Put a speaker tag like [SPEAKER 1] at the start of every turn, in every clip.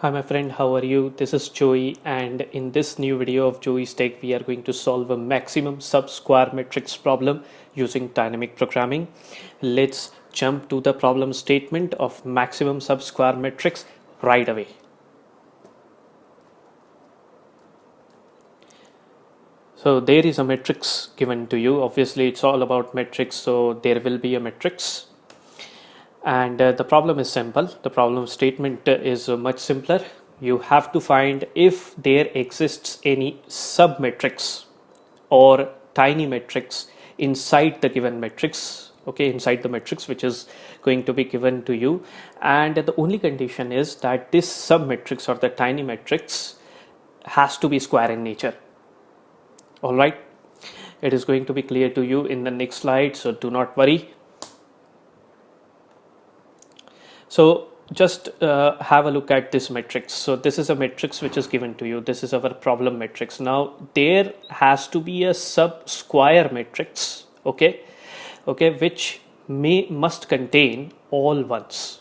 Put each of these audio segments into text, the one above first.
[SPEAKER 1] Hi my friend, how are you? This is Joey, and in this new video of Joey's Tech we are going to solve a maximum sub-square matrix problem using dynamic programming. Let's jump to the problem statement of maximum sub-square matrix right away. So there is a matrix given to you. Obviously it's all about matrix, so there will be a matrix. And the problem is simple. The problem statement is much simpler. You have to find if there exists any submatrix or tiny matrix inside the given matrix, okay, inside the matrix which is going to be given to you. And the only condition is that this submatrix or the tiny matrix has to be square in nature. All right, it is going to be clear to you in the next slide, so do not worry. So just have a look at this matrix. So this is a matrix which is given to you. This is our problem matrix. Now there has to be a sub-square matrix, okay, which must contain all ones.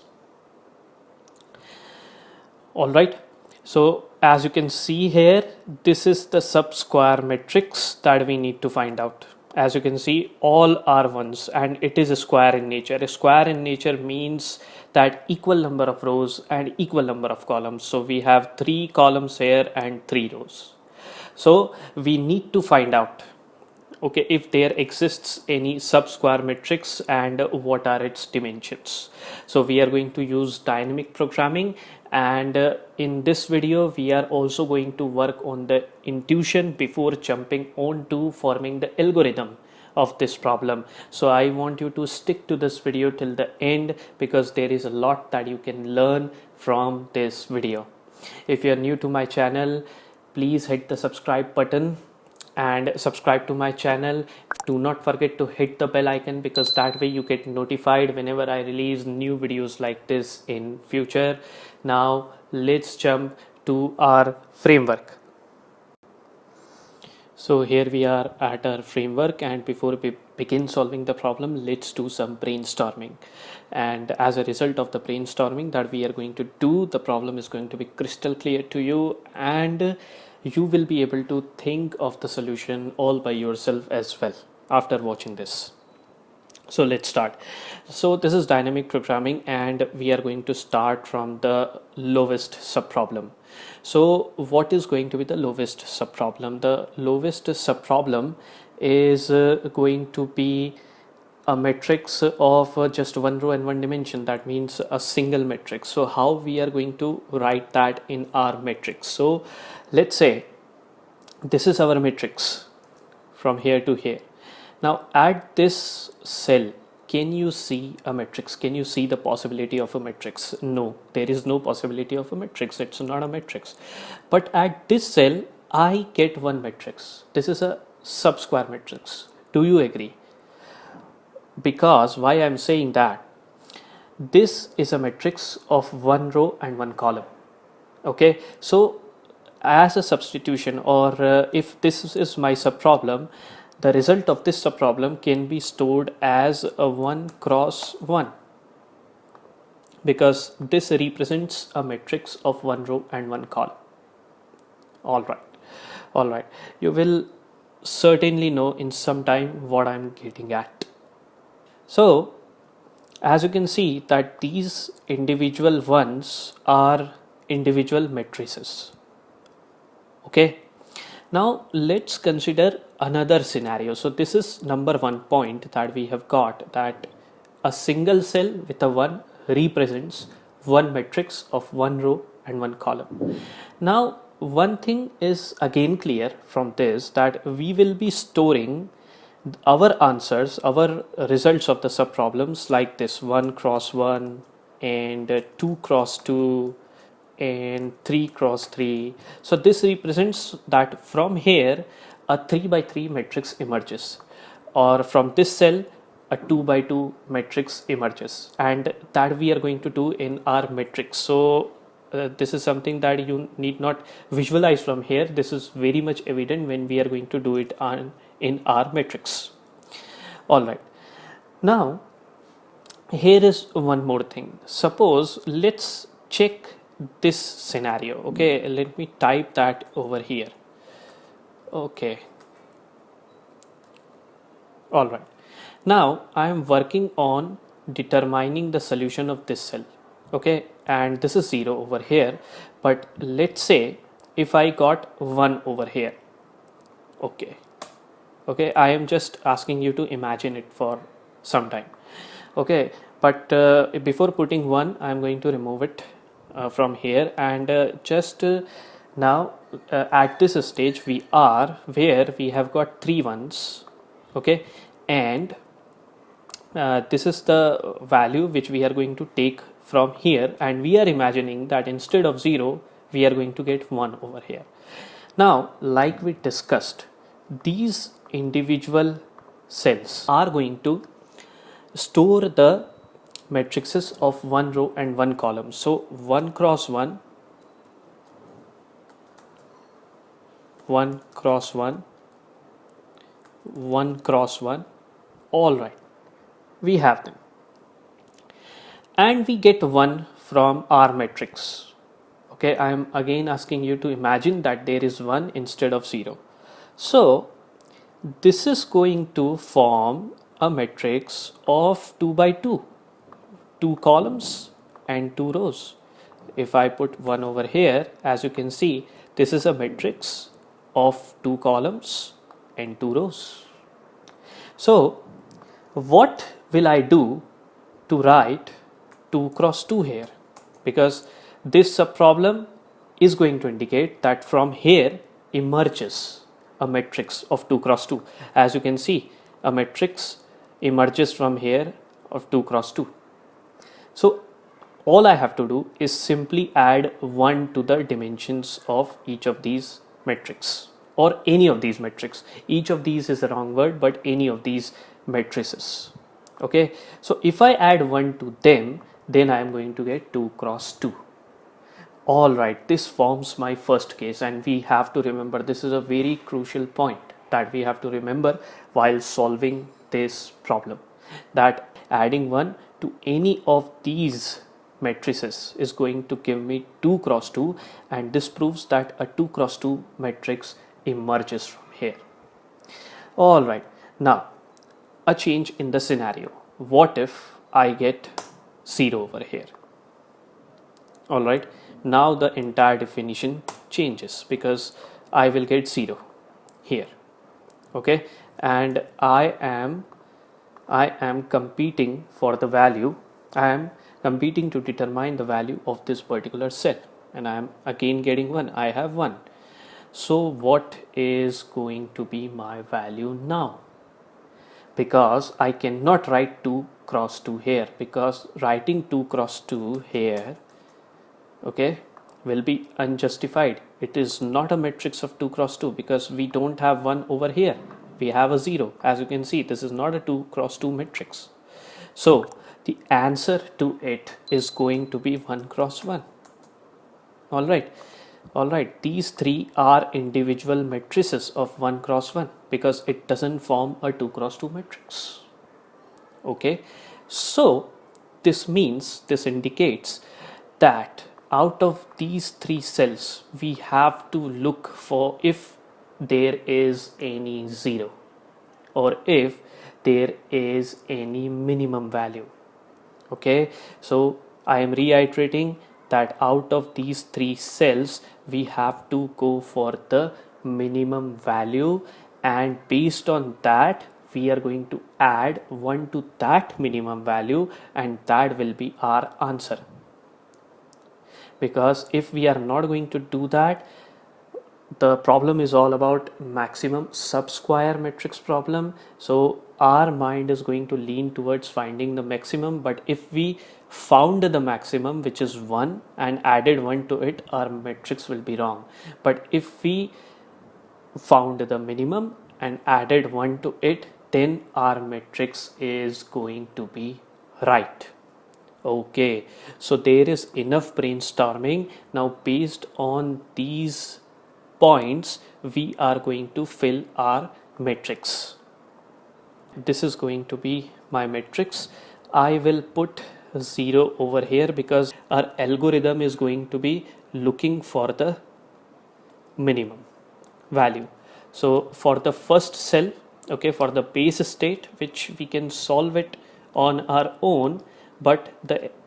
[SPEAKER 1] All right. So as you can see here, this is the sub-square matrix that we need to find out. As you can see, all are ones and it is a square in nature. A square in nature means that equal number of rows and equal number of columns. So we have 3 columns here and 3 rows. So we need to find out, okay, if there exists any sub-square matrix and what are its dimensions. So we are going to use dynamic programming, and in this video we are also going to work on the intuition before jumping on to forming the algorithm of this problem. So I want you to stick to this video till the end because there is a lot that you can learn from this video. If you are new to my channel, please hit the subscribe button and subscribe to my channel. Do not forget to hit the bell icon because that way you get notified whenever I release new videos like this in future. Now let's jump to our framework. So here we are at our framework, and before we begin solving the problem, let's do some brainstorming. And as a result of the brainstorming that we are going to do, the problem is going to be crystal clear to you, and you will be able to think of the solution all by yourself as well after watching this. So let's start. So this is dynamic programming and we are going to start from the lowest subproblem. So what is going to be the lowest subproblem? The lowest subproblem is going to be a matrix of just one row and one dimension. That means a single matrix. So how we are going to write that in our matrix? So let's say this is our matrix from here to here. Now at this cell, can you see a matrix? Can you see the possibility of a matrix? No, there is no possibility of a matrix. It's not a matrix. But at this cell, I get one matrix. This is a sub-square matrix. Do you agree? Because why I'm saying that, this is a matrix of one row and one column. Okay, so as a substitution, or if this is my subproblem, the result of this subproblem can be stored as a 1 cross 1 because this represents a matrix of one row and one column. All right, you will certainly know in some time what I'm getting at. So as you can see that these individual ones are individual matrices. Okay, now let's consider another scenario. So this is number 1 point that we have got, that a single cell with a 1 represents one matrix of one row and one column. Now one thing is again clear from this, that we will be storing our answers, our results of the subproblems like this: 1 cross 1 and 2 cross 2 and 3 cross 3. So this represents that from here a 3 by 3 matrix emerges, or from this cell a 2 by 2 matrix emerges, and that we are going to do in our matrix. So this is something that you need not visualize from here. This is very much evident when we are going to do it in our matrix. All right, now here is one more thing. Suppose let's check this scenario. Okay, let me type that over here. Okay, all right. Now I am working on determining the solution of this cell. Okay, and this is 0 over here, but let's say if I got 1 over here. Okay, okay, I am just asking you to imagine it for some time. Okay, but before putting 1, I am going to remove it from here, and just now at this stage we are where we have got 3 ones. Okay, and this is the value which we are going to take from here, and we are imagining that instead of 0 we are going to get 1 over here. Now, like we discussed, these individual cells are going to store the matrices of one row and one column. So 1 cross 1, 1 cross 1, 1 cross 1. All right, we have them, and we get 1 from our matrix. Okay, I am again asking you to imagine that there is 1 instead of 0. So this is going to form a matrix of 2 by 2, 2 columns and 2 rows. If I put 1 over here, as you can see, this is a matrix of 2 columns and 2 rows. So what will I do to write 2 cross 2 here? Because this subproblem is going to indicate that from here emerges a matrix of 2 cross 2. As you can see, a matrix emerges from here of 2 cross 2. So all I have to do is simply add 1 to the dimensions of each of these matrices, or any of these matrices. Each of these is the wrong word, but any of these matrices. Okay, so if I add 1 to them, then I am going to get 2 cross 2. All right, this forms my first case, and we have to remember this is a very crucial point that we have to remember while solving this problem, that adding 1 to any of these matrices is going to give me 2 cross 2, and this proves that a 2 cross 2 matrix emerges from here. All right, now a change in the scenario. What if I get 0 over here? All right, now the entire definition changes because I will get 0 here. Okay, and I am competing for the value. I am competing to determine the value of this particular cell, and I am again getting 1. I have 1. So what is going to be my value now? Because I cannot write 2 cross 2 here, because writing 2 cross 2 here, okay, will be unjustified. It is not a matrix of 2 cross 2 because we don't have 1 over here. We have a 0. As you can see, this is not a 2 cross 2 matrix. So the answer to it is going to be 1 cross 1. All right. All right, these three are individual matrices of 1 cross 1 because it doesn't form a 2 cross 2 matrix. Okay, so this indicates that out of these 3 cells we have to look for if there is any 0 or if there is any minimum value. Okay, so I am reiterating that out of these 3 cells we have to go for the minimum value, and based on that we are going to add 1 to that minimum value, and that will be our answer. Because if we are not going to do that, the problem is all about maximum sub-square matrix problem. So our mind is going to lean towards finding the maximum, but if we found the maximum, which is 1, and added 1 to it, our matrix will be wrong. But if we found the minimum and added 1 to it, then our matrix is going to be right. Okay, so there is enough brainstorming. Now based on these points we are going to fill our matrix. This is going to be my matrix. I will put 0 over here because our algorithm is going to be looking for the minimum value. So for the first cell, okay, for the base state, which we can solve it on our own, but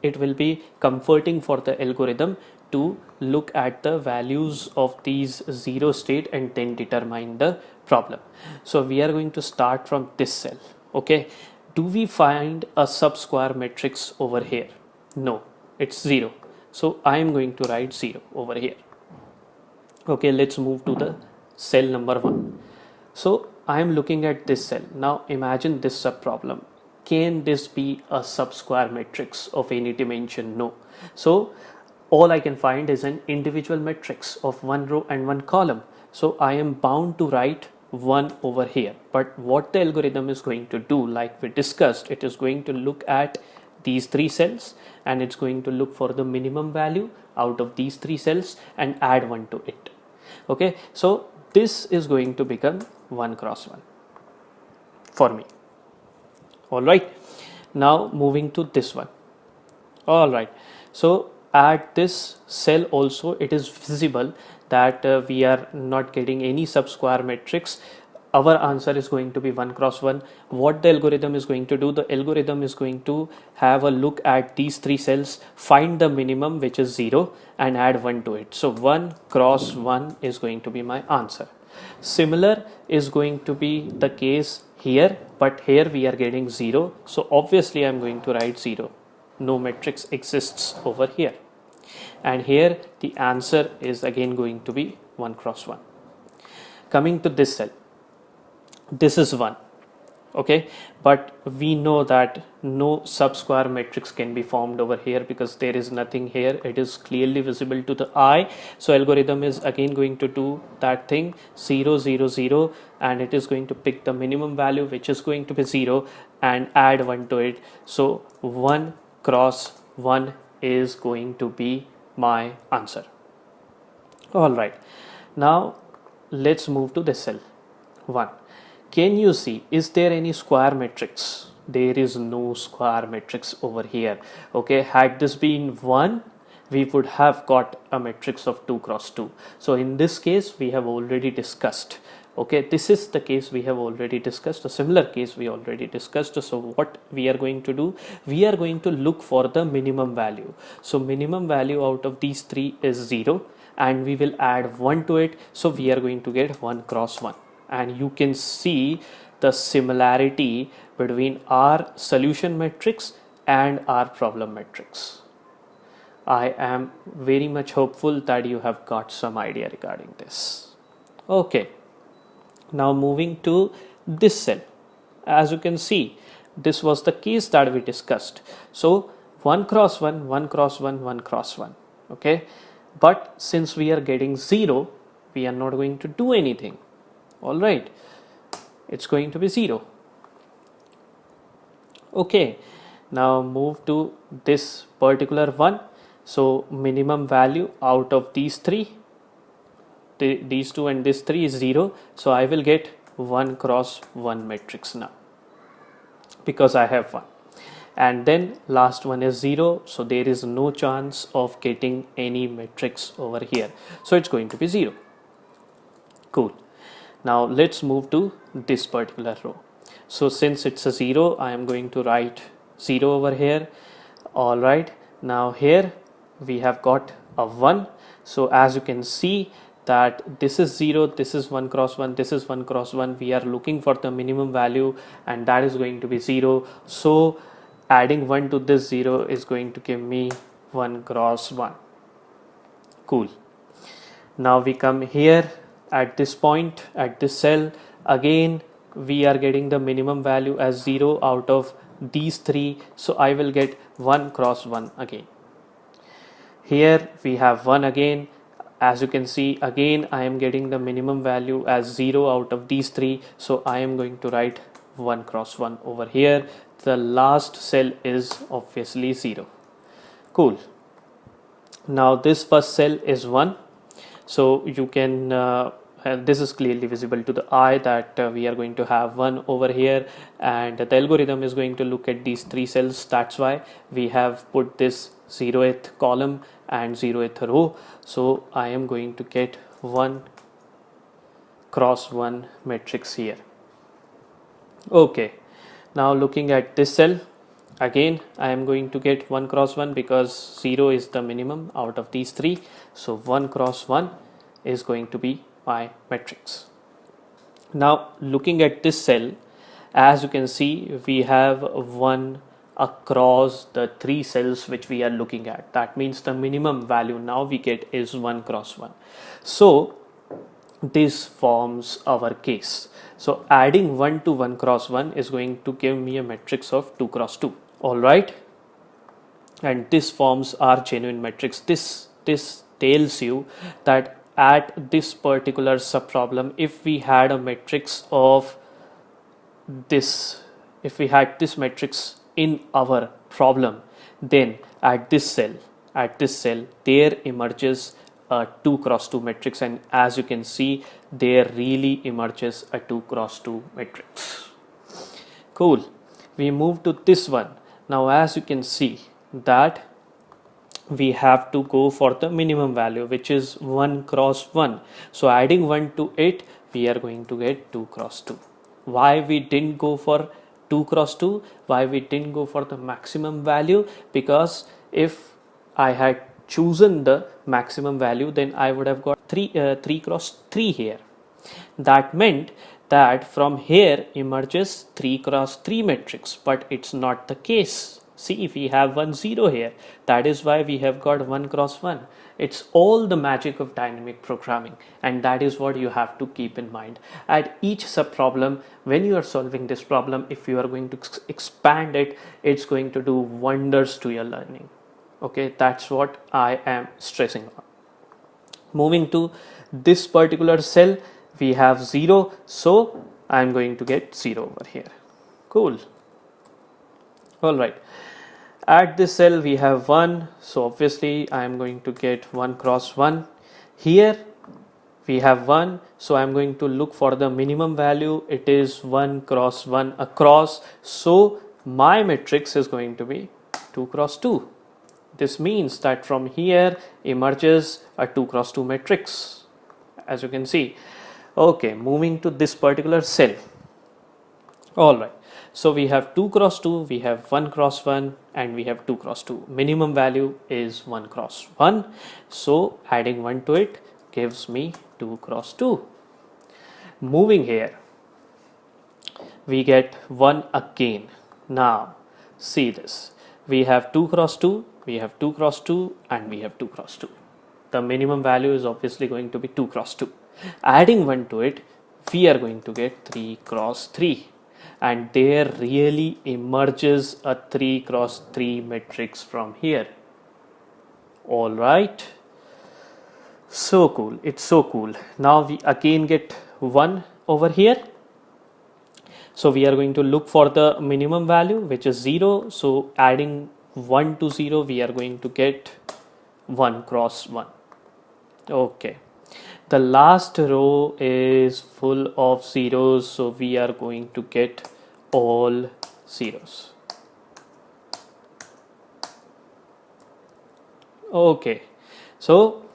[SPEAKER 1] it will be comforting for the algorithm to look at the values of these zero state and then determine the problem. So we are going to start from this cell. Okay, do we find a sub-square matrix over here? No, it's 0. So I am going to write 0 over here. Okay, let's move to the cell number 1. So I am looking at this cell. Now imagine this sub problem. Can this be a sub-square matrix of any dimension? No. So all I can find is an individual matrix of one row and one column. So I am bound to write 1 over here. But what the algorithm is going to do, like we discussed, it is going to look at these 3 cells and it's going to look for the minimum value out of these 3 cells and add 1 to it. Okay, so this is going to become 1 cross 1 for me. All right, now moving to this one. All right, so at this cell also it is visible that we are not getting any sub-square matrix. Our answer is going to be 1 cross 1. What the algorithm is going to do, the algorithm is going to have a look at these 3 cells, find the minimum, which is 0, and add 1 to it. So 1 cross 1 is going to be my answer. Similar is going to be the case here, but here we are getting 0. So obviously I'm going to write 0. No matrix exists over here. And here the answer is again going to be 1 cross 1. Coming to this cell, this is 1. Okay, but we know that no sub-square matrix can be formed over here because there is nothing here. It is clearly visible to the eye. So algorithm is again going to do that thing 0 0 0, and it is going to pick the minimum value, which is going to be 0, and add 1 to it. So 1 cross 1 is going to be my answer. All right, now let's move to this cell 1. Can you see, is there any square matrix? There is no square matrix over here. Okay, had this been 1, we would have got a matrix of 2 cross 2. So in this case we have already discussed. Okay, this is the case we have already discussed, a similar case we already discussed. So what we are going to do, we are going to look for the minimum value. So minimum value out of these 3 is 0, and we will add 1 to it. So we are going to get 1 cross 1. And you can see the similarity between our solution matrix and our problem matrix. I am very much hopeful that you have got some idea regarding this. Okay, now moving to this cell. As you can see, this was the case that we discussed. So 1 cross 1, 1 cross 1, 1 cross 1. Okay, but since we are getting 0, we are not going to do anything. All right, it's going to be 0. Okay, now move to this particular one. So minimum value out of these 3, these 2 and this 3 is 0. So I will get 1 cross 1 matrix now because I have 1. And then last one is 0. So there is no chance of getting any matrix over here. So it's going to be 0. Cool. Now let's move to this particular row. So since it's a 0, I am going to write 0 over here. All right, now here we have got a 1. So as you can see that this is 0, this is 1 cross 1, this is 1 cross 1. We are looking for the minimum value, and that is going to be 0. So adding 1 to this 0 is going to give me 1 cross 1. Cool. Now we come here. At this point, at this cell, again we are getting the minimum value as 0 out of these 3. So I will get 1 cross 1 again. Here we have 1 again. As you can see, again I am getting the minimum value as 0 out of these 3. So I am going to write 1 cross 1 over here. The last cell is obviously 0. Cool. Now this first cell is 1. So you can this is clearly visible to the eye that we are going to have 1 over here, and the algorithm is going to look at these 3 cells. That's why we have put this 0th column and 0th row. So I am going to get 1 cross 1 matrix here. Okay, now looking at this cell, again I am going to get 1 cross 1 because 0 is the minimum out of these three. So 1 cross 1 is going to be my matrix. Now looking at this cell, as you can see, we have 1 across the three cells which we are looking at. That means the minimum value now we get is 1 cross 1. So this forms our case. So adding 1 to 1 cross 1 is going to give me a matrix of 2 cross 2. All right. And this forms our genuine matrix. This tells you that at this particular subproblem, if we had a matrix of this, if we had this matrix in our problem, then at this cell there emerges a 2 cross 2 matrix, and as you can see, there really emerges a 2 cross 2 matrix. Cool. We move to this one. Now as you can see that we have to go for the minimum value, which is 1 cross 1. So adding 1 to it, we are going to get 2 cross 2. Why we didn't go for 2 cross 2? Why we didn't go for the maximum value? Because if I had chosen the maximum value, then I would have got 3 cross 3 here. That meant that from here emerges 3 cross 3 matrix, but it's not the case. See, if we have 1 0 here, that is why we have got 1 cross 1. It's all the magic of dynamic programming, and that is what you have to keep in mind. At each subproblem, when you are solving this problem, if you are going to expand it, it's going to do wonders to your learning. Okay, that's what I am stressing on. Moving to this particular cell, we have 0, so I'm going to get 0 over here. Cool. All right. At this cell we have 1, so obviously I am going to get 1 cross 1. Here we have 1, so I am going to look for the minimum value. It is 1 cross 1 across, so my matrix is going to be 2 cross 2. This means that from here emerges a 2 cross 2 matrix, as you can see. Okay, moving to this particular cell. All right. So we have 2 cross 2, we have 1 cross 1, and we have 2 cross 2. Minimum value is 1 cross 1. So adding 1 to it gives me 2 cross 2. Moving here, we get 1 again. Now see this. We have 2 cross 2, we have 2 cross 2, and we have 2 cross 2. The minimum value is obviously going to be 2 cross 2. Adding 1 to it, we are going to get 3 cross 3. And there really emerges a 3 cross 3 matrix from here. All right. So cool. It's so cool. Now we again get 1 over here. So we are going to look for the minimum value, which is 0. So adding 1 to 0, we are going to get 1 cross 1. Okay. The last row is full of zeros, so we are going to get all zeros. Okay, so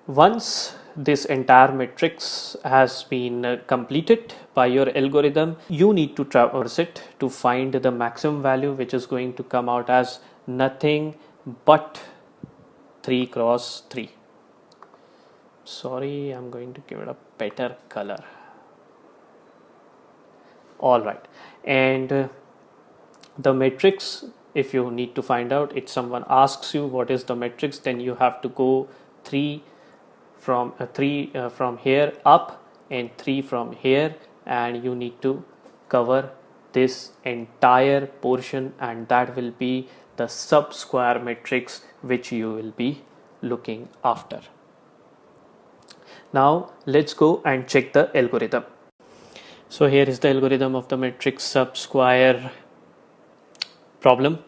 [SPEAKER 1] once this entire matrix has been completed by your algorithm, you need to traverse it to find the maximum value, which is going to come out as nothing but 3 cross 3. Sorry, I'm going to give it a better color. All right, and the matrix, if you need to find out, if someone asks you what is the matrix, then you have to go 3 from here up and 3 from here, and you need to cover this entire portion, and that will be the sub square matrix which you will be looking after. Now let's go and check the algorithm. So here is the algorithm of the matrix sub square problem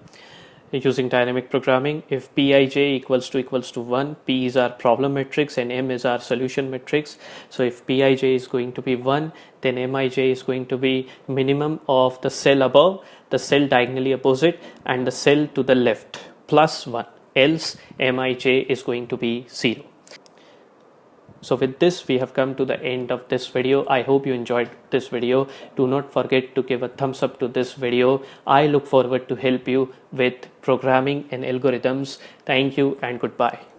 [SPEAKER 1] using dynamic programming. If Pij equals to 1, P is our problem matrix and M is our solution matrix. So if Pij is going to be 1, then Mij is going to be minimum of the cell above, the cell diagonally opposite, and the cell to the left plus 1. else Mij is going to be 0. So with this, we have come to the end of this video. I hope you enjoyed this video. Do not forget to give a thumbs up to this video. I look forward to help you with programming and algorithms. Thank you and goodbye.